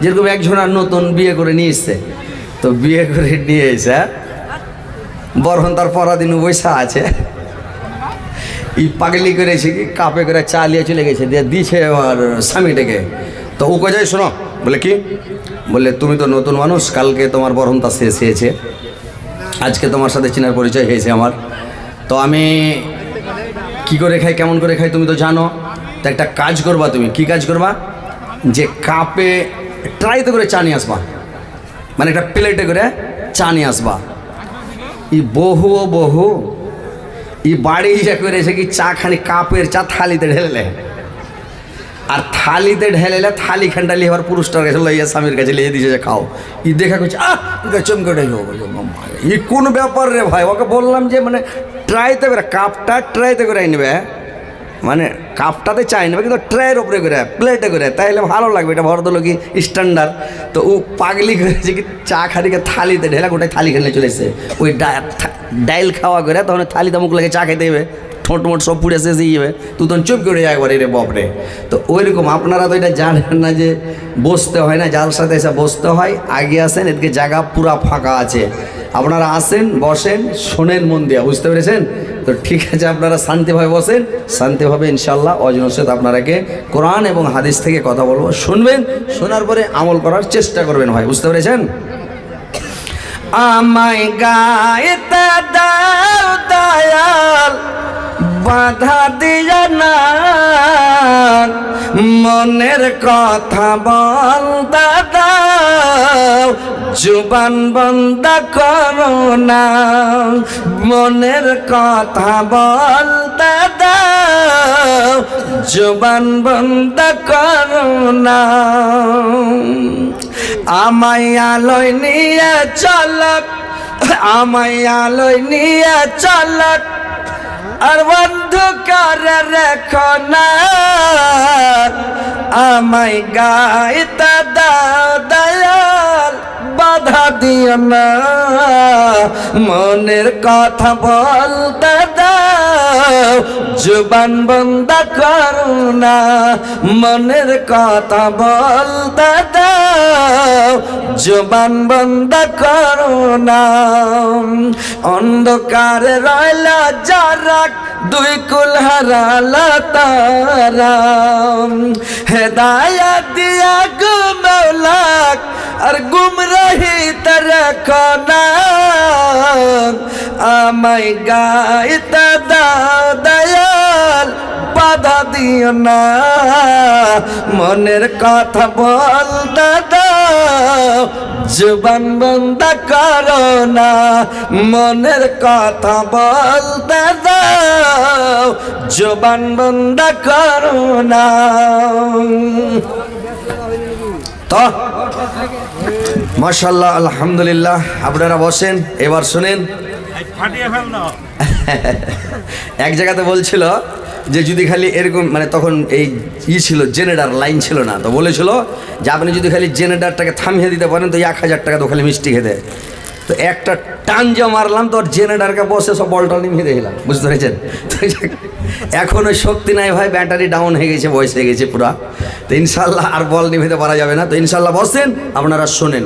যেরকম একজনের নতুন বিয়ে করে নিয়ে এসছে, তো বিয়ে করে নিয়ে এসে বরহন তার পরাদিন বৈশা আছে, ই পাগলি করেছে কি কাপে করে চা নিয়ে চলে গেছে, দিয়ে দিয়েছে আমার স্বামীটাকে। তো ও কে যায় শোনো, বলে কি, বলে তুমি তো নতুন মানুষ, কালকে তোমার বরহনতা শেষ হয়েছে, আজকে তোমার সাথে চেনার পরিচয় হয়েছে আমার, তো আমি কি করে খাই কেমন করে খাই তুমি তো জানো, তো একটা কাজ করবা, তুমি কি কাজ করবা, যে কাপে ট্রাইতে করে চা নিয়ে আসবা, মানে একটা প্লেটে করে চা নিয়ে আসবা। ই বহু ও বহু ই বাড়ি যা করেছে কি চা খানি কাপের চা থালিতে ঢেলে, আর থালিতে ঢেলে থালি খানটা লিয়ে আবার পুরুষটার কাছে লইয়া স্বামীর কাছে লিয়ে দিয়েছে যে খাও। ই দেখা করছে চমকে ই কোন ব্যাপার রে ভাই, ওকে বললাম যে মানে ট্রাইতে করে কাপটা ট্রাইতে করে নেবে, মানে কাপটাতে চাই নেবে কিন্তু ট্রাইয়ের ওপরে করে প্লেটে করে, তাইলে ভালো লাগবে, এটা ভদ্রলোকই স্ট্যান্ডার্ড। তো ও পাগলি করেছে কি চা খানিকে থালিতে ঢেলা, গোটাই থালি খেলে চলে এসে ওই ডাইল খাওয়া করে তখন থালিতে মুখ লাগে চা খেতে দেবে, ঠোঁট মোট সব পুড়ে শেষ হয়ে যাবে, তুই তখন চুপ করে যায় একবারে রে বাপরে। তো ওইরকম আপনারা তো এটা জানেন না যে বসতে হয় না, যার সাথে এসে বসতে হয়, আগে আসেন, এদিকে জায়গা পুরা ফাঁকা আছে, আপনারা আসেন বসেন শোনেন মন দিয়া, বুঝতে পেরেছেন তো? ঠিক আছে, আপনারা শান্তিভাবে বসেন, শান্তিভাবে ইনশাল্লাহ অজনসেদ আপনারাকে কোরআন এবং হাদিস থেকে কথা বলবো, শুনবেন, শোনার পরে আমল করার চেষ্টা করবেন ভাই, বুঝতে পেরেছেন? আমায় গাইতে দাও দয়াল, বাধা দিয়া না, মনের কথা বল দাও, জুবান বন্ধ করো না, মনের কথা বল দাও, জুবান বন্ধ করো না। আমায় আলোয় নিয়ে চলক, আমায় আলোয় নিয়ে চলক, আর অন্ধকারে রেখো না, আমায় গাইতে দাও দয়াল, বাধা দিও না, মনের কথা বলতে দাও, জুবান বন্ধ করো না, মনের কথা বলতে দাও, জুবান বন্ধ করো না। অন্ধকারে রইলা যারা, দুই কুল হারালা তারা, হেদায়াত দিয়া গো মৌলা, আর গুমরাহি রাখো না, আমায় গাইতে দাও দয়াল, বাধা দিও না, মনের কথা বলতে দাও, জুবান বন্ধ করো না, মনের কথা বলতে দাও, জুবান বন্ধ করো না। তো মাশাআল্লাহ আলহামদুলিল্লাহ, আপনারা বসেন, এবার শুনেন। এক জায়গাতে বলছিল যে যদি খালি এরকম, মানে তখন এই ছিল জেনারেটর লাইন ছিল না, তো বলেছিল যে আপনি যদি খালি জেনারেটরটাকে থামিয়ে দিতে পারেন তো 1000 টাকা তো খালি মিষ্টি খেতে। তো একটা টান যে মারলাম, তো জেনারেটরকে বসে সব বলটা নিভিয়ে দিলাম, বুঝতে পেরেছেন? এখন ওই শক্তি নাই ভাই, ব্যাটারি ডাউন হয়ে গেছে, বয়স হয়ে গেছে পুরা, তো ইনশাল্লাহ আর বল নিভিতে পারা যাবে না। তো ইনশাল্লাহ বসেন, আপনারা শোনেন।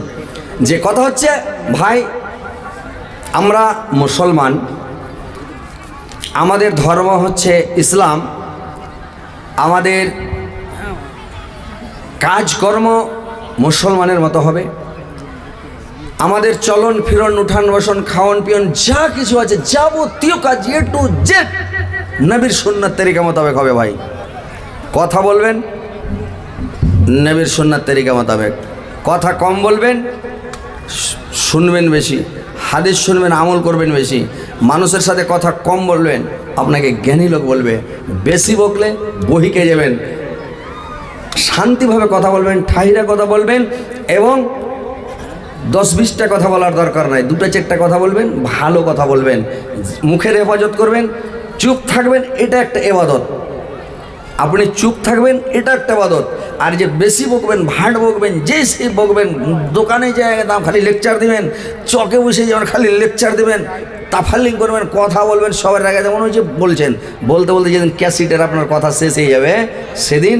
যে কথা হচ্ছে ভাই, আমরা মুসলমান, আমাদের ধর্ম হচ্ছে ইসলাম, আমাদের কাজকর্ম মুসলমানের মতো হবে, আমাদের চলন ফিরন উঠান বসন খাওয়ান পিয়ন যা কিছু আছে যাবতীয় কাজ এ টু জেড নবীর সুন্নাত তরিকা মোতাবেক হবে ভাই। কথা বলবেন নবীর সুন্নাত তরিকা মোতাবেক, কথা কম বলবেন, শুনবেন বেশি, হাদিস শুনবেন, আমল করবেন বেশি, মানুষের সাথে কথা কম বলবেন, আপনাকে জ্ঞানী লোক বলবে, বেশি বকলে বহিকে যাবেন, শান্তিভাবে কথা বলবেন, ঠাইরা কথা বলবেন, এবং 10-20টা কথা বলার দরকার নাই, 2-4টা কথা বলবেন, ভালো কথা বলবেন, মুখের হেফাজত করবেন, চুপ থাকবেন, এটা একটা ইবাদত। আপনি চুপ থাকবেন, এটা একটা ইবাদত। আর যে বেশি বকবেন, ভাঁড় বকবেন, যে সে বকবেন, দোকানে যায় দাম খালি লেকচার দিবেন, চকে বসে যেমন খালি লেকচার দিবেন, তাফালিং করবেন, কথা বলবেন সবার আগে, যেমন ওই যে বলছেন, বলতে বলতে যেদিন ক্যাসেটের আপনার কথা শেষ হয়ে যাবে, সেদিন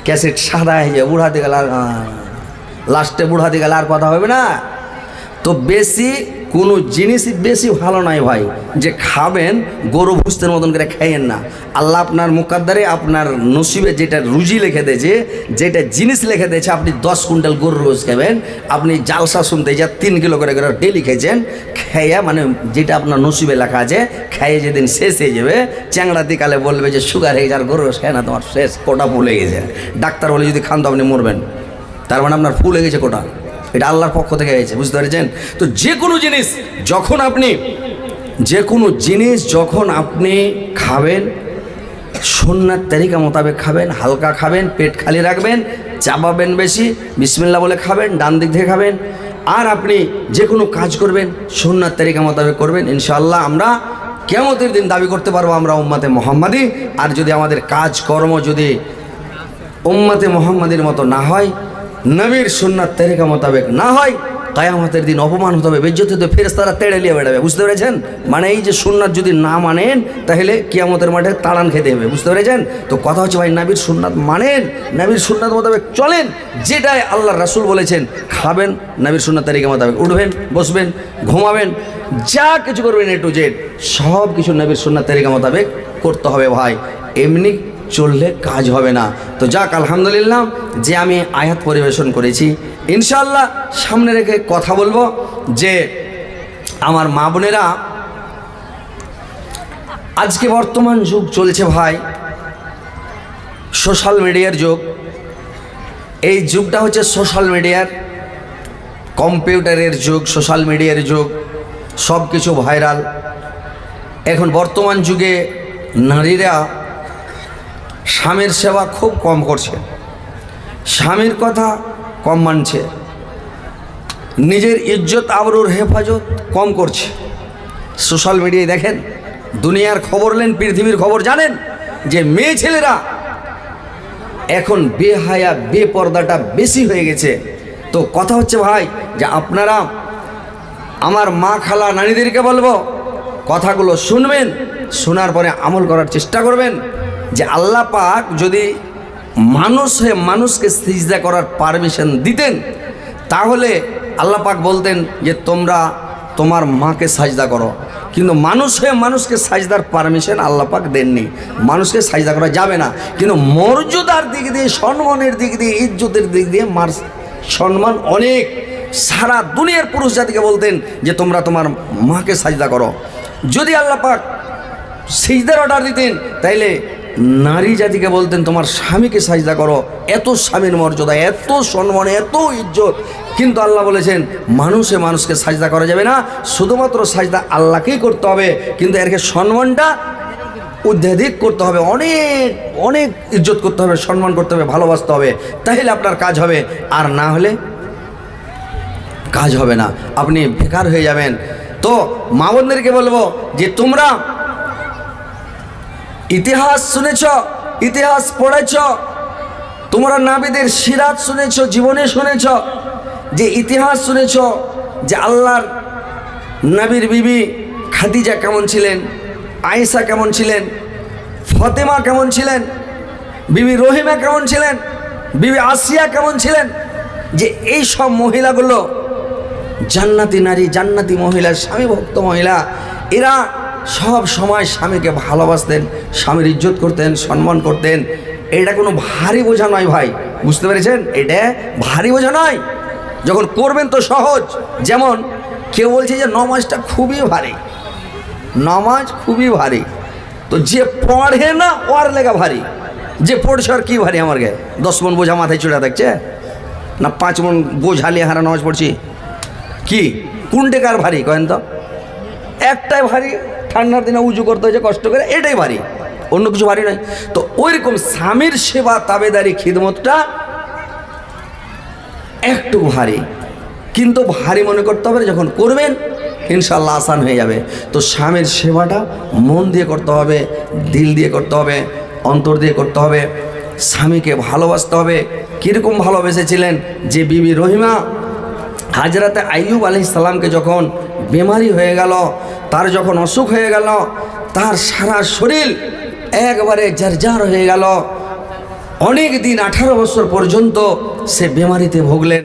ক্যাসেট সাদা হয়ে যাবে, উড়াতে গেলে লাস্টে বুড়াতে গেলে আর কথা হবে না। তো বেশি কোনো জিনিসই বেশি ভালো নয় ভাই, যে খাবেন গরু ভুস্তের মতন করে খাইয়েন না। আল্লাহ আপনার মুকাদ্দারে আপনার নসিবে যেটা রুজি লিখে দিয়েছে, যেটা জিনিস লিখে দিয়েছে, আপনি 10 কুইন্টাল গরুর রোজ খাবেন, আপনি জালসা শুনতে যা 3 কিলো করে ডেলি খেয়েছেন, খেয়ে মানে যেটা আপনার নসিবে লেখা আছে, খেয়ে যেদিন শেষ হয়ে যাবে, চ্যাংড়া দিকালে বলবে যে সুগার হয়ে গেছে আর গরুর রোজ খায় না, তোমার শেষ, কোটা ফুলে গেছে। ডাক্তার বলে যদি খান তো আপনি মরবেন, তার মানে আপনার ফুলে গেছে কোটা। এটা আল্লাহর পক্ষ থেকে হয়েছে, বুঝতে পেরেছেন? তো যে কোনো জিনিস যখন আপনি খাবেন, সুন্নাত তরিকা মোতাবেক খাবেন, হালকা খাবেন, পেট খালি রাখবেন, চাবাবেন বেশি, বিসমিল্লাহ বলে খাবেন, ডান দিক থেকে খাবেন। আর আপনি যে কোনো কাজ করবেন সুন্নাত তরিকা মোতাবেক করবেন, ইনশাআল্লাহ আমরা কিয়ামতের দিন দাবি করতে পারবো আমরা উম্মতে মুহাম্মাদি। আর যদি আমাদের কাজকর্ম যদি উম্মতে মুহাম্মাদির মতো না হয়, নবীর সুন্নাত তরিকা মোতাবেক না হয়, কিয়ামতের দিন অপমান হতে হবে, বেজ্জত হতে ফেরেশতারা তেড়ে নিয়ে বেড়াবে, বুঝতে পেরেছেন? মানে এই যে সুন্নাত যদি না মানেন তাহলে কিয়ামতের মাঠে তাড়ান খেতে হবে, বুঝতে পেরেছেন? তো কথা হচ্ছে ভাই, নবীর সুন্নাত মানেন, নবীর সুন্নাত মোতাবেক চলেন, যেটাই আল্লাহর রাসূল বলেছেন খাবেন, নবীর সুন্নাত তরিকা মোতাবেক উঠবেন, বসবেন, ঘুমাবেন, যা কিছু করবেন A to Z সব কিছু নবীর সুন্নাত তরিকা মোতাবেক করতে হবে ভাই। এমনি চললে কাজ হবে না। তো যাক, আলহামদুলিল্লাহ যে আমি আয়াত পরিবেশন করেছি, ইনশাআল্লাহ সামনে রেখে কথা বলবো যে আমার মা বোনেরা, আজকে বর্তমান যুগ চলছে ভাই, সোশ্যাল মিডিয়ার যুগ। এই যুগটা হচ্ছে সোশ্যাল মিডিয়ার, কম্পিউটারের যুগ, সোশ্যাল মিডিয়ার যুগ, সব কিছু ভাইরাল। এখন বর্তমান যুগে নারীরা স্বামীর সেবা খুব কম করছে, স্বামীর কথা কম মানছে, নিজের ইজ্জত আবরুর হেফাজত কম করছে। সোশ্যাল মিডিয়ায় দেখেন, দুনিয়ার খবর নেন, পৃথিবীর খবর জানেন, যে মেয়ে ছেলেরা এখন বেহায়া বেপর্দাটা বেশি হয়ে গেছে। তো কথা হচ্ছে ভাই যে আপনারা, আমার মা খালা নারীদেরকে বলবো, কথাগুলো শুনবেন, শোনার পরে আমল করার চেষ্টা করবেন। যে আল্লাহ পাক যদি মানুষকে সিজদা করার পারমিশন দিতেন, তাহলে আল্লাহ পাক বলতেন যে তোমরা তোমার মাকে সাজদা করো, কিন্তু মানুষকে সাজদার পারমিশন আল্লাহ পাক দেননি, মানুষকে সাজদা করা যাবে না। কিন্তু মর্যাদার দিক দিয়ে, সম্মানের দিক দিয়ে, ইজ্জতের দিক দিয়ে সম্মান অনেক। সারা দুনিয়ার পুরুষ জাতিকে বলতেন যে তোমরা তোমার মাকে সাজদা করো। যদি আল্লাহ পাক সিজদার অর্ডার দিতেন, তাইলে নারী জাতিকে বলতেন তোমার স্বামীকে সাজদা করো। এত স্বামীর মর্যাদা, এত সম্মান, এত ইজ্জত। কিন্তু আল্লাহ বলেছেন মানুষকে সাজদা করা যাবে না, শুধুমাত্র সাজদা আল্লাহকেই করতে হবে, কিন্তু এরকে সম্মানটা অত্যাধিক করতে হবে, অনেক অনেক ইজ্জত করতে হবে, সম্মান করতে হবে, ভালোবাসতে হবে, তাহলে আপনার কাজ হবে। আর না হলে কাজ হবে না, আপনি বেকার হয়ে যাবেন। তো মা বোনদেরকে বলবো যে তোমরা ইতিহাস শুনেছ, ইতিহাস পড়েছ, তোমরা নাবিদের সিরাত শুনেছ, জীবনে শুনেছ, যে ইতিহাস শুনেছ যে আল্লাহর নবীর বিবি খাদিজা কেমন ছিলেন, আয়েশা কেমন ছিলেন, ফাতেমা কেমন ছিলেন, বিবি রহিমা কেমন ছিলেন, বিবি আসিয়া কেমন ছিলেন, যে এই সব মহিলাগুলো জান্নাতি নারী, জান্নাতি মহিলা, স্বামী ভক্ত মহিলা। এরা সব সময় স্বামীকে ভালোবাসতেন, স্বামীর ইজ্জত করতেন, সম্মান করতেন। এটা কোনো ভারী বোঝা নয় ভাই, বুঝতে পেরেছেন? এটা ভারী বোঝা নয়, যখন করবেন তো সহজ। যেমন কেউ বলছে যে নমাজটা খুবই ভারী, নমাজ খুবই ভারী। তো যে পড়ে না ওর লেগা ভারী, যে পড়ছে আর কি ভারী? আমার গায়ে 10 মন বোঝা মাথায় চড়ে থাকছে না, 5 মন বোঝা নিয়ে হারা নামাজ পড়ছি, কি কোনটা কার ভারী কয়েন তো? একটাই ভারী, ঠান্ডার দিনে উঁচু করতে হয়েছে কষ্ট করে, এটাই ভারী, অন্য কিছু ভারী নয়। তো ওইরকম স্বামীর সেবা, তাবেদারি, খিদমতটা একটু ভারী, কিন্তু ভারী মনে করতে হবে, যখন করবেন ইনশাআল্লাহ আসান হয়ে যাবে। তো স্বামীর সেবাটা মন দিয়ে করতে হবে, দিল দিয়ে করতে হবে, অন্তর দিয়ে করতে হবে, স্বামীকে ভালোবাসতে হবে। কীরকম ভালোবেসেছিলেন যে বিবি রহিমা হাজরাতে আইয়ুব আলাইহিস সালামকে যখন বেমারি হয়ে গেল, তার যখন অসুখ হয়ে গেল, তার সারা শরীর একবারে জারজার হয়ে গেল, অনেক দিন 18 বছর পর্যন্ত সে বেমারিতে ভুগলেন।